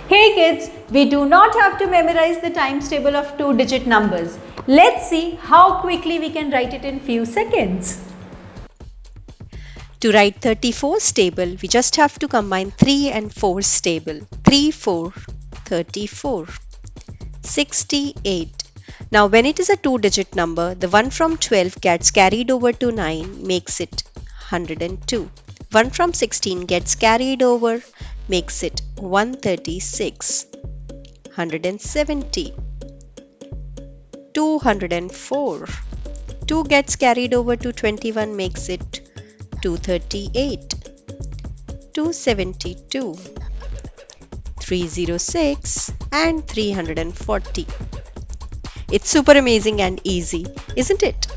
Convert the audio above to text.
Hey kids, we do not have to memorize the times table of 2-digit numbers. Let's see how quickly we can write it in few seconds. To write 34's table, we just have to combine 3 and 4's table. 3, 4, 34. 68. Now when it is a two-digit number, the 1 from 12 gets carried over to 9, makes it 102. 1 from 16 gets carried over, makes it 136. 170. 204. 2 gets carried over to 21, makes it 238. 272. 306 and 340. It's super amazing and easy, isn't it?